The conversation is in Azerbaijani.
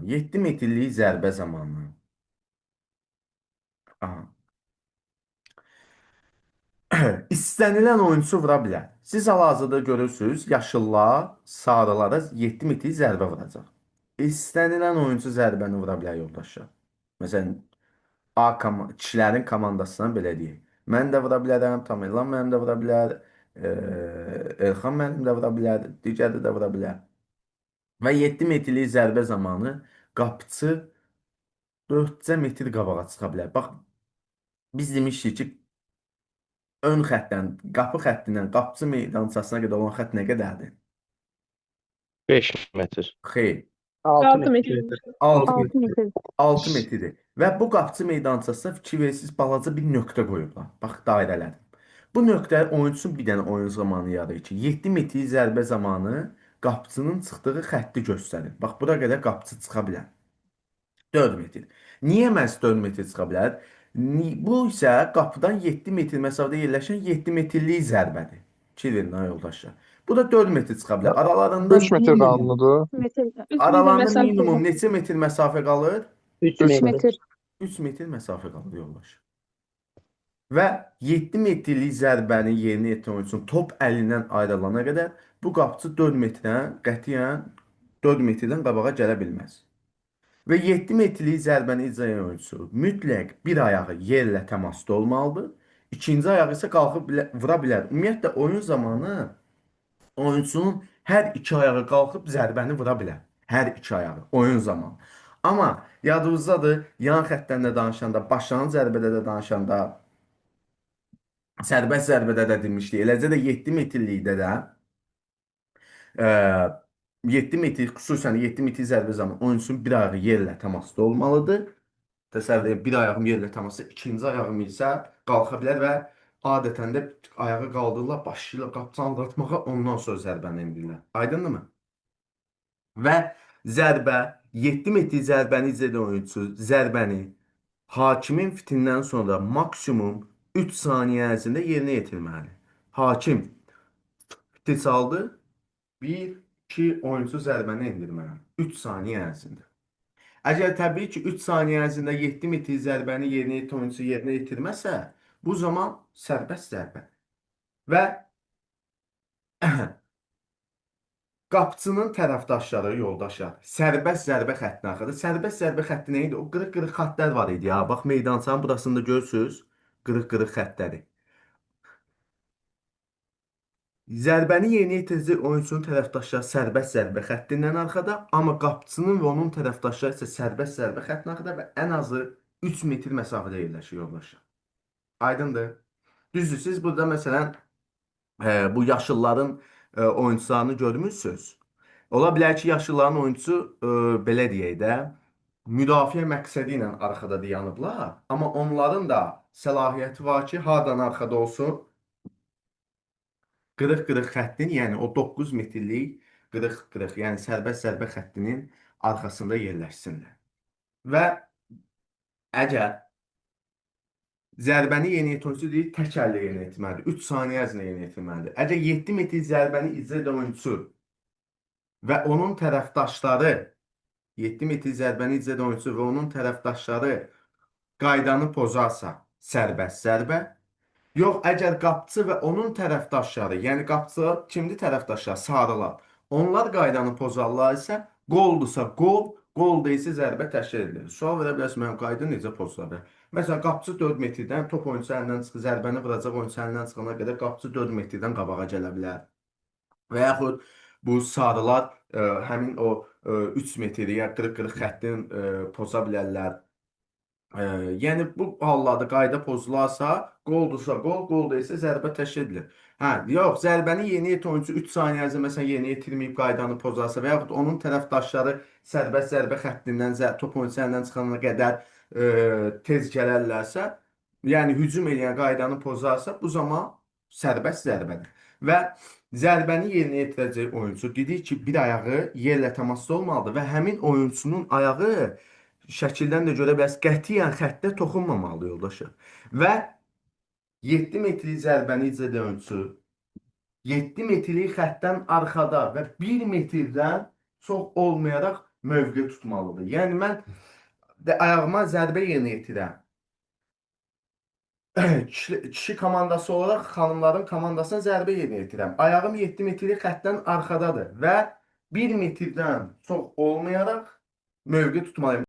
7 metrlik zərbə zamanı. Aha. İstənilən oyunçu vura bilər. Siz hal-hazırda görürsünüz, yaşıllar sarılara 7 metrlik zərbə vuracaq. İstənilən oyunçu zərbəni vura bilər yoldaşlar. Məsələn, kişilərin komandasından belə deyək. Mən də vura bilərəm, Tamerlan mənim də vura bilər, Elxan mənim də vura bilər, digəri də vura bilər. Və 7 metrlik zərbə zamanı qapıçı 4 metr qabağa çıxa bilər. Bax, biz demişdik ki, ön xəttdən, qapı xəttindən qapıçı meydançasına qədər olan xətt nə qədərdir? 5 metr. Xeyr, 6 6 metr. metr. 6 metr. 6 metr. 6 metrdir. Və bu qapıçı meydançasına fikir versiniz, balaca bir nöqtə qoyublar. Bax, dairələr. Bu nöqtə oyunçunun bir dənə oyun zamanı yaradır ki, 7 metrlik zərbə zamanı qapıçının çıxdığı xətti göstərir. Bax, bura qədər qapıçı çıxa bilər. 4 metr. Niyə məhz 4 metr çıxa bilər? Bu isə qapıdan 7 metr məsafədə yerləşən 7 metrlik zərbədir. Fikir verin ha yoldaşlar. Bu da 4 metr çıxa bilər. Aralarında 3 metr qalınlıdır. 3 metr aralarında məsafə minimum var. neçə metr məsafə qalır? 3 3 3 metr. metr. 3 metr məsafə qalır yoldaş. Və 7 metrlik zərbəni yerinə yetirmək üçün top əlindən ayrılana qədər bu qapıçı 4 metrdən qətiyyən 4 metrdən qabağa gələ bilməz. Və 7 metrlik zərbəni icra edən oyunçu mütləq bir ayağı yerlə təmasda olmalıdır. İkinci ayağı isə qalxıb vura bilər. Ümumiyyətlə oyun zamanı oyunçunun hər iki ayağı qalxıb zərbəni vura bilər. Hər iki ayağı oyun zamanı. Amma yadınızdadır, yan xəttdən də danışanda, başlanğıc zərbədə də danışanda, sərbəst zərbədə də demişdik. Eləcə də 7 metrlikdə də 7 metr, xüsusən 7 metr zərbə zamanı oyunçunun bir ayağı yerlə təmasda olmalıdır. Təsəvvür edin, bir ayağım yerlə təmasda, ikinci ayağım isə qalxa bilər və adətən də ayağı qaldırırlar, başlayırlar qapıçını aldatmağa, ondan sonra zərbəni endirirlər. Aydındırmı? Və zərbə, 7 metr zərbəni icra edən oyunçu zərbəni hakimin fitindən sonra maksimum 3 saniyə ərzində yerinə yetirməlidir. Hakim fitil çaldı, 1, 2 oyunçu zərbəni endirməlidir. 3 saniyə ərzində. Əgər təbii ki 3 saniyə ərzində 7 metr zərbəni yerinə yetirən oyunçu yerinə yetirməsə, bu zaman sərbəst zərbə. Və qapıçının tərəfdaşları, yoldaşlar, sərbəst zərbə xəttinə axıdır. Sərbəst zərbə xətti nə idi? O qırıq-qırıq xəttlər var idi ya. Bax, meydançanın burasında görürsünüz, qırıq-qırıq xəttləri. Zərbəni yerinə yetirəcək oyunçunun tərəfdaşları sərbəst zərbə xəttindən arxada, amma qapıçının və onun tərəfdaşları isə sərbəst zərbə xəttindən arxada və ən azı 3 metr məsafədə yerləşir yoldaşlar. Aydındır? Düzdür, siz burada məsələn bu yaşılların oyunçularını görmürsünüz. Ola bilər ki, yaşılların oyuncusu belə deyək də, müdafiə məqsədi ilə arxada dayanıblar, amma onların da səlahiyyəti var ki, hardan arxada olsun, qırıq-qırıq xəttin, yəni o 9 metrlik qırıq-qırıq, yəni sərbəst zərbə xəttinin arxasında yerləşsinlər. Və əgər zərbəni yerinə yetirən oyunçu deyir, tək əllə yerinə yetirməlidir. 3 saniyə ərzində yerinə yetirməlidir. Əgər 7 metr zərbəni icra edən oyunçu və onun tərəfdaşları 7 metr zərbəni icra edən oyunçu və onun tərəfdaşları qaydanı pozarsa, sərbəst zərbə. Yox, əgər qapıçı və onun tərəfdaşları, yəni qapıçılar kimdir tərəfdaşlar? Sarılar. Onlar qaydanı pozarlar isə qoldursa qol, qol deyilsə zərbə təşkil edilir. Sual verə bilərsiniz, mənim qayda necə pozula bilər? Məsələn, qapıçı 4 metrdən top oyunçu əlindən çıxır, zərbəni vuracaq oyunçu əlindən çıxana qədər qapıçı 4 metrdən qabağa gələ bilər. Və yaxud bu sarılar həmin o 3 metri ya qırıq-qırıq xəttin poza bilərlər. Yəni bu hallarda qayda pozularsa, qoldursa qol, qol deyilsə zərbə təşkil edilir. Hə, yox, zərbəni yerinə yetirən oyunçu 3 saniyə ərzində məsələn yerinə yetirməyib qaydanı pozarsa və yaxud onun tərəfdaşları sərbəst zərbə xəttindən top oyunçu əlindən çıxana qədər tez gələrlərsə, yəni hücum edən qaydanı pozarsa, bu zaman sərbəst zərbədir. Və zərbəni yerinə yetirəcək oyunçu dedik ki, bir ayağı yerlə təmasda olmalıdır və həmin oyunçunun ayağı şəkildən də görə bilərsiniz, qətiyyən xəttə toxunmamalı yoldaşlar. Və 7 metrlik zərbəni icra edən oyunçu 7 metrlik xəttdən arxada və 1 metrdən çox olmayaraq mövqe tutmalıdır. Yəni mən ayağıma zərbə yerinə yetirəm. Kişi komandası olaraq xanımların komandasına zərbə yerinə yetirəm. Ayağım 7 metrlik xəttdən arxadadır və 1 metrdən çox olmayaraq mövqe tutmalıyım.